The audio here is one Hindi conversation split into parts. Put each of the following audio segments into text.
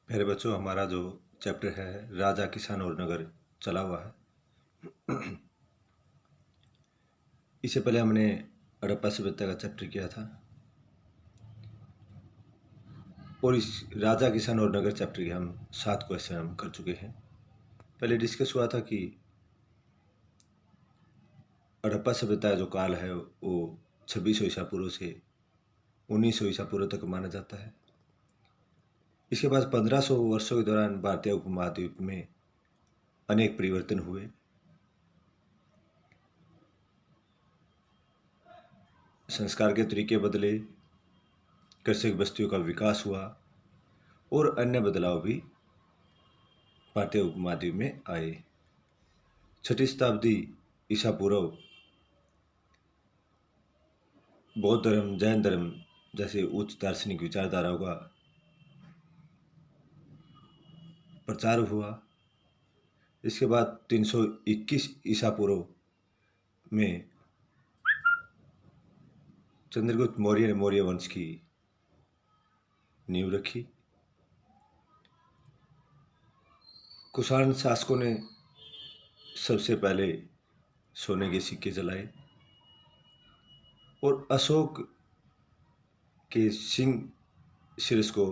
मेरे बच्चों, हमारा जो चैप्टर है राजा, किसान और नगर चला हुआ है। इससे पहले हमने हड़प्पा सभ्यता का चैप्टर किया था और इस राजा, किसान और नगर चैप्टर के हम 7 क्वेश्चन हम कर चुके हैं। पहले डिस्कस हुआ था कि हड़प्पा सभ्यता जो काल है वो 2600 ईसा पूर्व से 1900 ईसा पूर्व तक माना जाता है। इसके बाद 1500 वर्षों के दौरान भारतीय उपमहाद्वीप में अनेक परिवर्तन हुए। संस्कार के तरीके बदले, कृषि बस्तियों का विकास हुआ और अन्य बदलाव भी भारतीय उपमहाद्वीप में आए। 6ठी शताब्दी ईसा पूर्व बौद्ध धर्म, जैन धर्म जैसे उच्च दार्शनिक विचारधाराओं का प्रचार हुआ। इसके बाद 321 ईसा पूर्व में चंद्रगुप्त मौर्य ने मौर्य वंश की नींव रखी। कुषाण शासकों ने सबसे पहले सोने के सिक्के जलाए और अशोक के सिंह शीर्ष को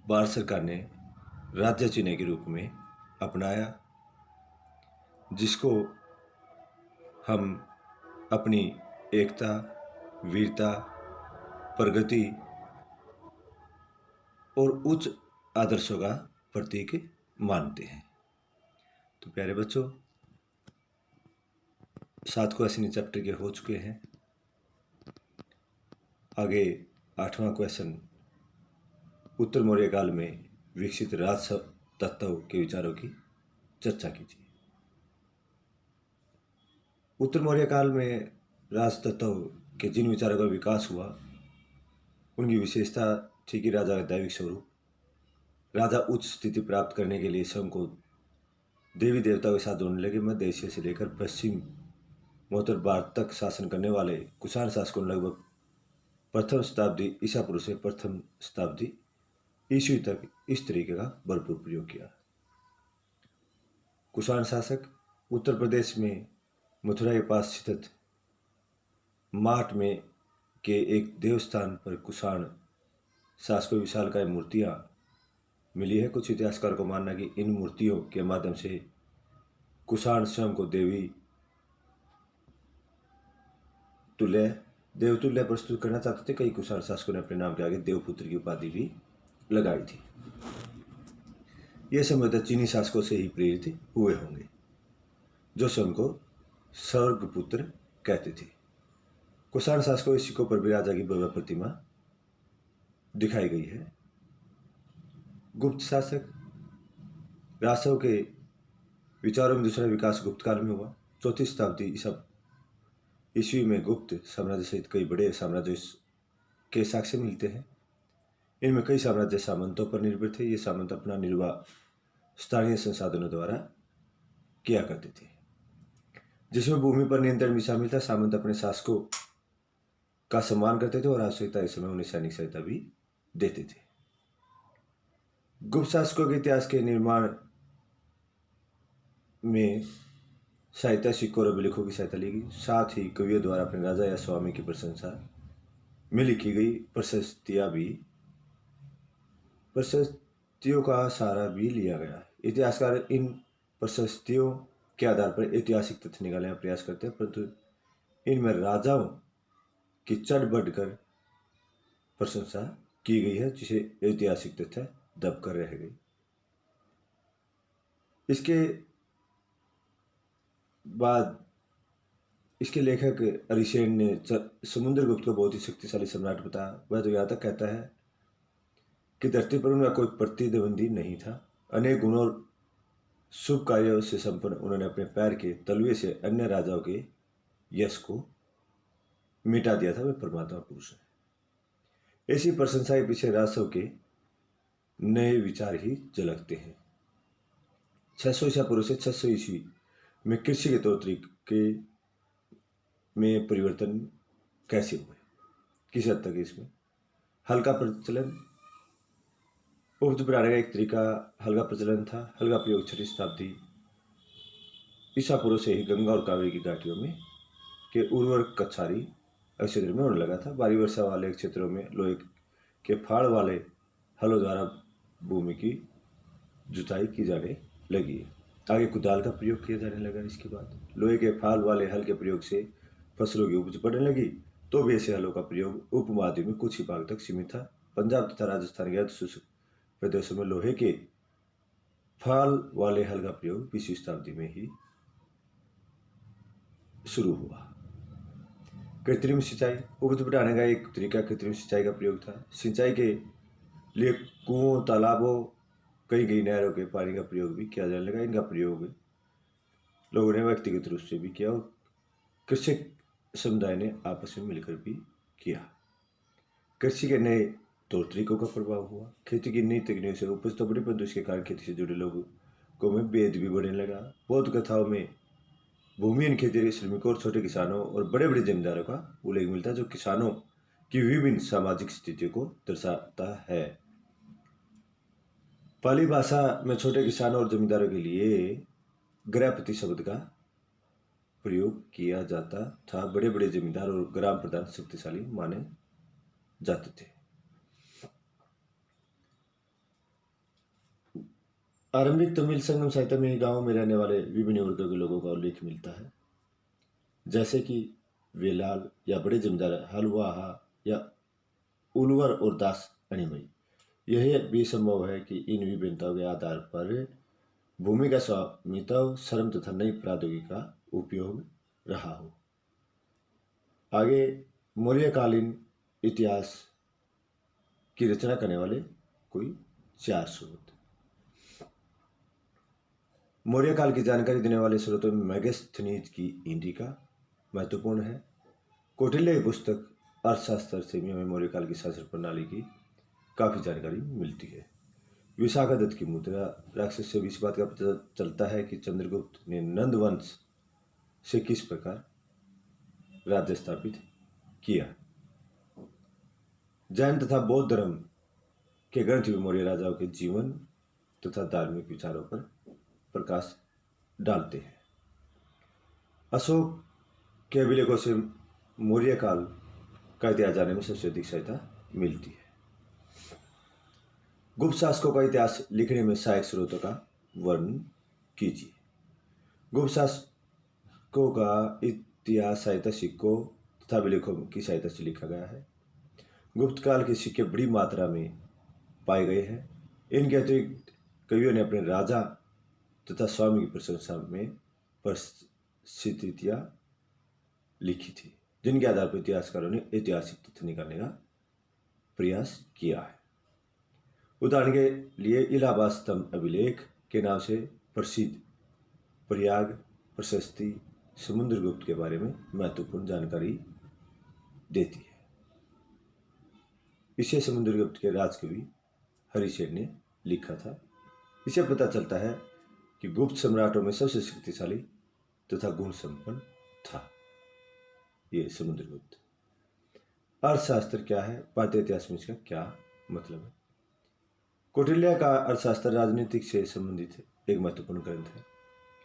भारत सरकार ने राज्य चिन्ह के रूप में अपनाया, जिसको हम अपनी एकता, वीरता, प्रगति और उच्च आदर्शों का प्रतीक मानते हैं। तो प्यारे बच्चों, 7 क्वेश्चन चैप्टर के हो चुके हैं। आगे 8वां क्वेश्चन, उत्तर मौर्य काल में विकसित राज तत्व के विचारों की चर्चा कीजिए। उत्तर मौर्य काल में राज तत्व के जिन विचारों का विकास हुआ उनकी विशेषता थी कि राजा का दैविक स्वरूप। राजा उच्च स्थिति प्राप्त करने के लिए स्वयं को देवी देवताओं के साथ जोड़ने लगे। मध्य एशिया से लेकर पश्चिम उत्तर भारत तक शासन करने वाले कुषाण शासकों ने लगभग प्रथम शताब्दी ईसा पूर्व से प्रथम शताब्दी ईस्वी तक इस तरीके का भरपूर प्रयोग किया। कुषाण शासक उत्तर प्रदेश में मथुरा के पास स्थित माट में के एक देवस्थान पर कुषाण शासकों की विशालकाय मूर्तियां मिली है। कुछ इतिहासकारों को मानना कि इन मूर्तियों के माध्यम से कुषाण स्वयं को देवतुल्य प्रस्तुत करना चाहते थे। कई कुषाण शासकों ने अपने नाम के आगे देवपुत्र की उपाधि भी लगाई थी। यह संभवतः चीनी शासकों से ही प्रेरित हुए होंगे, जो स्वयं को स्वर्गपुत्र कहते थे। कुषाण शासकों के सिक्कों पर भी राजा की भव्य प्रतिमा दिखाई गई है। गुप्त शासक राजसव के विचारों में दूसरा विकास गुप्त काल में हुआ। 4ठी शताब्दी ईस्वी में गुप्त साम्राज्य सहित कई बड़े साम्राज्य के साक्ष्य मिलते हैं। इनमें कई साम्राज्य सामंतों पर निर्भर थे। ये सामंत अपना निर्वाह स्थानीय संसाधनों द्वारा किया करते थे, जिसमें भूमि पर नियंत्रण भी शामिल था। सामंत अपने शासकों का सम्मान करते थे और आवश्यकता के समय उन्हें सैनिक सहायता भी देते थे। गुप्त शासकों के इतिहास के निर्माण में साहित्य, सिक्कों और अभिलेखों की सहायता ली गई। साथ ही कवियों द्वारा अपने राजा या स्वामी की प्रशंसा में लिखी गई प्रशस्तियों का सहारा भी लिया गया। इतिहासकार इन प्रशस्तियों के आधार पर ऐतिहासिक तथ्य निकालने का प्रयास करते हैं, परंतु इनमें राजाओं की चढ़ बढ़कर प्रशंसा की गई है, जिसे ऐतिहासिक तथ्य दब कर रह गई। इसके बाद इसके लेखक अरिसेन ने समुद्रगुप्त को बहुत ही शक्तिशाली सम्राट बताया। वह तो यहाँ तक कहता है कि धरती पर उनका कोई प्रतिद्वंदी नहीं था। अनेक गुणों और शुभ कार्यों से संपन्न उन्होंने अपने पैर के तलवे से अन्य राजाओं के यश को मिटा दिया था। वह परमात्मा पुरुष है। ऐसी प्रशंसा के पीछे राजसव के नए विचार ही झलकते हैं। 600 ईसा पूर्व से 600 ईस्वी में कृषि के तौर तरीके में परिवर्तन कैसे हुए, किस हद तक इसमें हल का प्रचलन उपज बनाने का एक तरीका हल्का प्रचलन था। हल्का प्रयोग 6वीं शताब्दी ईसा पूर्व से ही गंगा और कावेरी की घाटियों में के उर्वरक कछारी क्षेत्र में होने लगा था। भारी वर्षा वाले क्षेत्रों में लोहे के फाड़ वाले हलों द्वारा भूमि की जुताई की जाने लगी। आगे कुदाल का प्रयोग किया जाने लगा। इसके बाद लोहे के फाल वाले हल के प्रयोग से फसलों की उपज बढ़ने लगी। तो भी ऐसे हलों का प्रयोग उपमहाद्वीप में कुछ ही भाग तक सीमित था। पंजाब तथा राजस्थान के अर्ध शुष्क प्रदेशों में लोहे के फाल वाले हल का प्रयोग 20वीं शताब्दी में ही शुरू हुआ। कृत्रिम सिंचाई उपज बढ़ाने का एक तरीका कृत्रिम सिंचाई का प्रयोग था। सिंचाई के लिए कुओं, तालाबों, कई कई नहरों के पानी का प्रयोग भी किया जाने लगा। इनका प्रयोग लोगों ने व्यक्तिगत रूप से भी किया और कृषक समुदाय ने आपस में मिलकर भी किया। कृषि के नए तौर तरीकों का प्रभाव हुआ। खेती की नई तकनीक से उपज तो बढ़ी, परंतु इसके कारण खेती से जुड़े लोगों में भेद भी बढ़ने लगा। बौद्ध कथाओं में भूमिहीन खेती श्रमिकों और छोटे किसानों और बड़े बड़े जमींदारों का उल्लेख मिलता है, जो किसानों की विभिन्न सामाजिक स्थितियों को दर्शाता है। पाली भाषा में छोटे किसानों और जमींदारों के लिए गृहपति शब्द का प्रयोग किया जाता था। बड़े बड़े जमींदार और ग्राम प्रधान शक्तिशाली माने जाते थे। आरंभिक तमिल संगम साहित्य में गांवों में रहने वाले विभिन्न वर्गों के लोगों का उल्लेख मिलता है, जैसे कि वेलाल या बड़े जमींदार, हलवाहा या उलवर और दास अणिमई। यह भी संभव है कि इन विभिन्नताओं के आधार पर भूमि का स्वामित्व, श्रम तथा नई प्रौद्योगिकी का उपयोग रहा हो। आगे मौर्यकालीन इतिहास की रचना करने वाले कोई 4 स्रोत। मौर्य काल की जानकारी देने वाले स्रोतों में मेगास्थनीज की इंडिका महत्वपूर्ण है। कौटिल्य की पुस्तक अर्थशास्त्र से भी हमें मौर्य काल की शासन प्रणाली की काफ़ी जानकारी मिलती है। विशाखा दत्त की मुद्रा राक्षस से भी इस बात का पता चलता है कि चंद्रगुप्त ने नंद वंश से किस प्रकार राज्य स्थापित किया। जैन तथा बौद्ध धर्म के ग्रंथ भी मौर्य राजाओं के जीवन तथा धार्मिक विचारों पर प्रकाश डालते हैं। अशोक के अभिलेखों से मौर्य काल का इतिहास जानने में सबसे अधिक सहायता मिलती है। गुप्त शासकों का इतिहास लिखने में सहायक स्रोतों का वर्णन कीजिए। गुप्त शासकों का इतिहास सहायता सिक्कों तथा अभिलेखों की सहायता से लिखा गया है। गुप्त काल के सिक्के बड़ी मात्रा में पाए गए हैं। इनके अतिरिक्त कवियों ने अपने राजा तथा स्वामी की प्रशंसा में परिस्थितियाँ लिखी थी, जिनके आधार पर इतिहासकारों ने ऐतिहासिक तथ्य निकालने का प्रयास किया है। उदाहरण के लिए इलाहाबाद स्तंभ अभिलेख के नाम से प्रसिद्ध प्रयाग प्रशस्ति समुद्रगुप्त के बारे में महत्वपूर्ण जानकारी देती है। इसे समुद्रगुप्त के राजकवि हरिसेन ने लिखा था। इसे पता चलता है कि गुप्त सम्राटों में सबसे शक्तिशाली तथा गुण संपन्न था ये समुद्रगुप्त। अर्थशास्त्र क्या है, भारतीय इतिहास में इसका क्या मतलब है। कौटिल्य का अर्थशास्त्र राजनीतिक से संबंधित एक महत्वपूर्ण ग्रंथ है।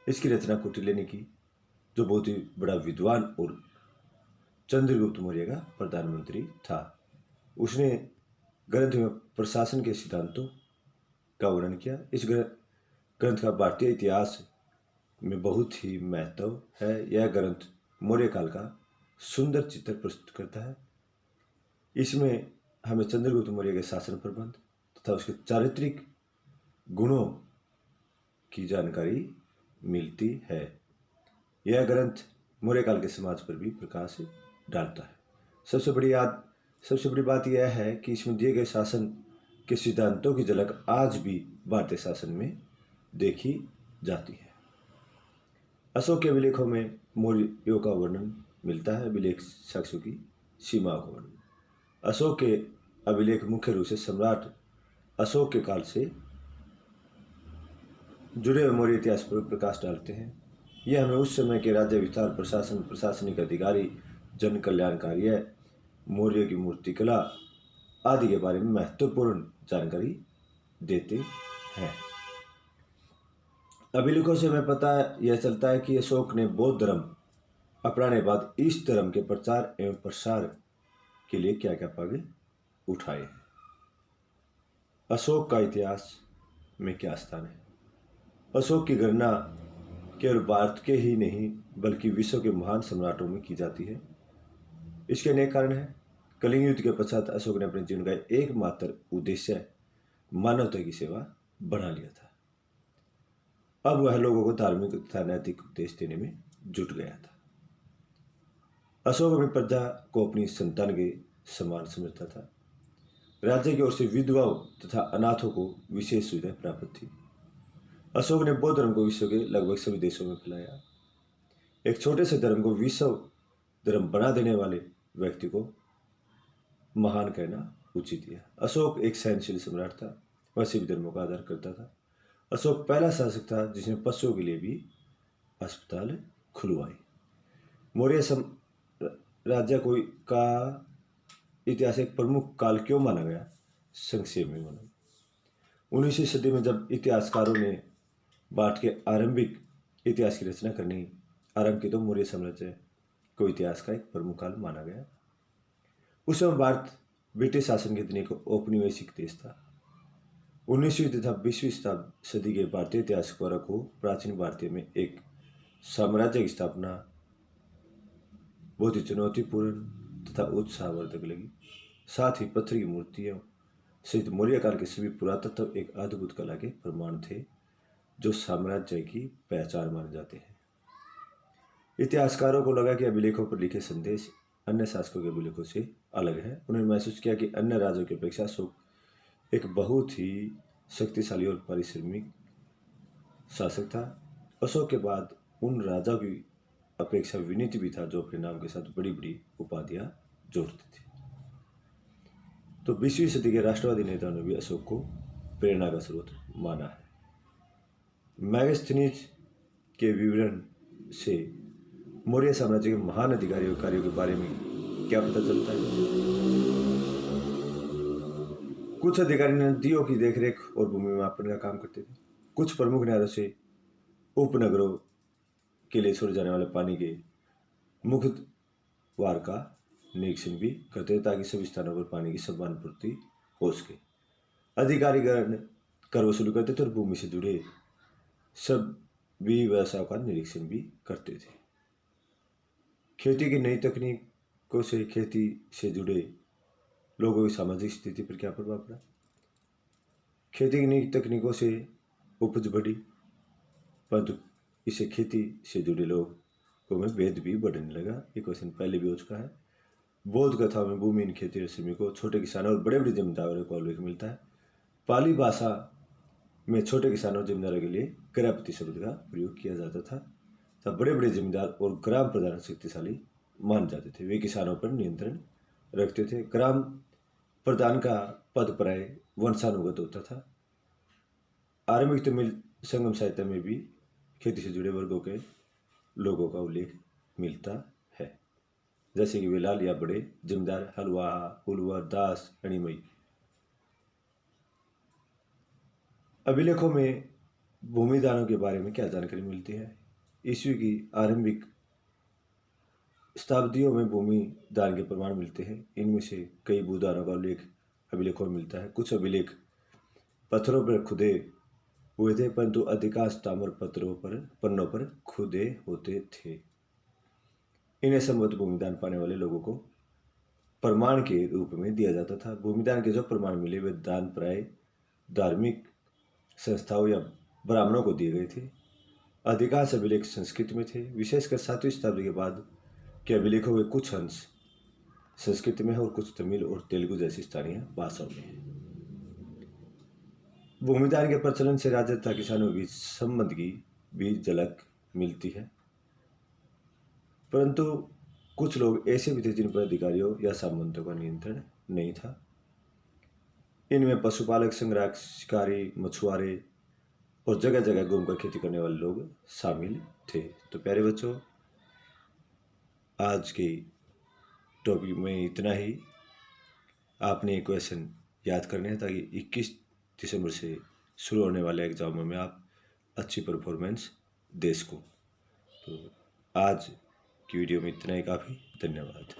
इसकी रचना कौटिल्य ने की, जो बहुत ही बड़ा विद्वान और चंद्रगुप्त मौर्य का प्रधानमंत्री था। उसने ग्रंथ में प्रशासन के सिद्धांतों का वर्णन किया। इस ग्रंथ का भारतीय इतिहास में बहुत ही महत्व है। यह ग्रंथ मौर्य काल का सुंदर चित्र प्रस्तुत करता है। इसमें हमें चंद्रगुप्त मौर्य के शासन प्रबंध तथा उसके चारित्रिक गुणों की जानकारी मिलती है। यह ग्रंथ मौर्य काल के समाज पर भी प्रकाश डालता है। सबसे बड़ी बात यह है कि इसमें दिए गए शासन के सिद्धांतों की झलक आज भी भारतीय शासन में देखी जाती है। अशोक के अभिलेखों में मौर्यों का वर्णन मिलता है। अभिलेख साक्ष्यों की सीमाओं का वर्णन। अशोक के अभिलेख मुख्य रूप से सम्राट अशोक के काल से जुड़े हुए मौर्य इतिहास पर प्रकाश डालते हैं। यह हमें उस समय के राज्य विस्तार, प्रशासन, प्रशासनिक अधिकारी, जन कल्याण कार्य, मौर्य की मूर्तिकला आदि के बारे में महत्वपूर्ण जानकारी देते हैं। अभिलेखों से हमें पता यह चलता है कि अशोक ने बौद्ध धर्म अपनाने बाद इस धर्म के प्रचार एवं प्रसार के लिए क्या क्या पग उठाए हैं। अशोक का इतिहास में क्या स्थान है। अशोक की गणना केवल भारत के ही नहीं बल्कि विश्व के महान सम्राटों में की जाती है। इसके अनेक कारण हैं। कलिंग युद्ध के पश्चात अशोक ने अपने जीवन का एकमात्र उद्देश्य मानवता की सेवा बना लिया था। अब वह लोगों को धार्मिक तथा नैतिक उपदेश देने में जुट गया था। अशोक अपनी प्रजा को अपनी संतान के समान समझता था। राज्य की ओर से विधवाओं तथा अनाथों को विशेष सुविधा प्राप्त थी। अशोक ने बौद्ध धर्म को विश्व के लगभग सभी देशों में फैलाया। एक छोटे से धर्म को विश्व धर्म बना देने वाले व्यक्ति को महान कहना उचित है। अशोक एक सहनशील सम्राट था। वह सभी धर्मों का आदर करता था। अशोक पहला शासक था जिसने पशुओं के लिए भी अस्पताल खुलवाए। मौर्य राज्य को का इतिहास एक प्रमुख काल क्यों माना गया, संक्षेप में माना। 19वीं सदी में जब इतिहासकारों ने भारत के आरंभिक इतिहास की रचना करनी आरंभ की तो मौर्य साम्राज्य को इतिहास का एक प्रमुख काल माना गया। उस समय भारत ब्रिटिश शासन के अधीन एक औपनिवेशिक देश था। 19वीं तथा 20वीं सदी के भारतीय इतिहासकारों को प्राचीन भारतीय में एक साम्राज्य की स्थापना बहुत ही चुनौतीपूर्ण तथा उत्साहवर्धक लगी। साथ ही पत्थर की मूर्तियों सहित मौर्य काल के सभी पुरातत्व एक अद्भुत कला के प्रमाण थे जो साम्राज्य की पहचान माने जाते हैं। इतिहासकारों को लगा कि अभिलेखों पर लिखे संदेश अन्य शासकों के अभिलेखों से अलग है। उन्होंने महसूस किया कि अन्य राज्यों की अपेक्षा अशोक एक बहुत ही शक्तिशाली और पारिश्रमिक शासक था। अशोक के बाद उन राजाओं की अपेक्षा विनीत भी था जो अपने नाम के साथ बड़ी बड़ी उपाधियां जोड़ते थे। तो 20वीं सदी के राष्ट्रवादी नेताओं ने भी अशोक को प्रेरणा का स्रोत माना है। मैगस्थनीज के विवरण से मौर्य साम्राज्य के महान अधिकारियों कार्यों के बारे में क्या पता चलता है। कुछ अधिकारी नदियों की देखरेख और भूमि मापन का काम करते थे। कुछ प्रमुख नहरों से उपनगरों के लिए छोड़े जाने वाले पानी के मुख्य द्वार का निरीक्षण भी करते थे ताकि सभी स्थानों पर पानी की समान पूर्ति हो सके। अधिकारीगण कर वसूली करते थे और भूमि से जुड़े सभी व्यवसायों का निरीक्षण भी करते थे। खेती की नई तकनीकों से खेती से जुड़े लोगों की सामाजिक स्थिति पर क्या प्रभाव पड़ा। खेती की नई तकनीकों से उपज बढ़ी परंतु इससे खेती से जुड़े लोगों में भेद भी बढ़ने लगा। ये क्वेश्चन पहले भी हो चुका है। बौद्ध कथाओं में भूमिहीन खेती श्रमिकों छोटे किसानों और बड़े बड़े जमींदारों को उल्लेख मिलता है। पाली भाषा में छोटे किसानों और जमींदारों के लिए गृहपति शब्द का प्रयोग किया जाता था। तब बड़े बड़े जमींदार और ग्राम प्रधान शक्तिशाली मान जाते थे। वे किसानों पर नियंत्रण रखते थे। ग्राम प्रधान का पद प्राय वंशानुगत होता था। आरंभिक तमिल संगम साहित्य में भी खेती से जुड़े वर्गों के लोगों का उल्लेख मिलता है, जैसे कि वेलाल या बड़े जमींदार, हलवाहा, उलवा, दास, अणिमई। अभिलेखों में भूमिदानों के बारे में क्या जानकारी मिलती है। ईस्वी की आरंभिक शताब्दियों में भूमि दान के प्रमाण मिलते हैं। इनमें से कई भूदानों का उल्लेख अभिलेखों में मिलता है। कुछ अभिलेख पत्थरों पर खुदे हुए थे परंतु अधिकांश ताम्र पन्नों पर खुदे होते थे। इन्हें संभवतः भूमिदान पाने वाले लोगों को प्रमाण के रूप में दिया जाता था। भूमिदान के जो प्रमाण मिले वे दान प्राय धार्मिक संस्थाओं या ब्राह्मणों को दिए गए थे। अधिकांश अभिलेख संस्कृत में थे। विशेषकर 7वीं शताब्दी के बाद के अभिलेखों के कुछ अंश संस्कृत में है और कुछ तमिल और तेलुगु जैसी स्थानीय भाषाओं में है। भूमिदान के प्रचलन से राज्य तथा किसानों के बीच संबंध की भी झलक मिलती है, परंतु कुछ लोग ऐसे भी थे जिन पर अधिकारियों या सामंतों का नियंत्रण नहीं था। इनमें पशुपालक, संग्राहक, शिकारी, मछुआरे और जगह जगह घूमकर खेती करने वाले लोग शामिल थे। तो प्यारे बच्चों, आज के टॉपिक में इतना ही। आपने क्वेश्चन याद करने हैं ताकि 21 दिसंबर से शुरू होने वाले एग्ज़ामों में आप अच्छी परफॉर्मेंस दे सको। तो आज की वीडियो में इतना ही काफ़ी। धन्यवाद।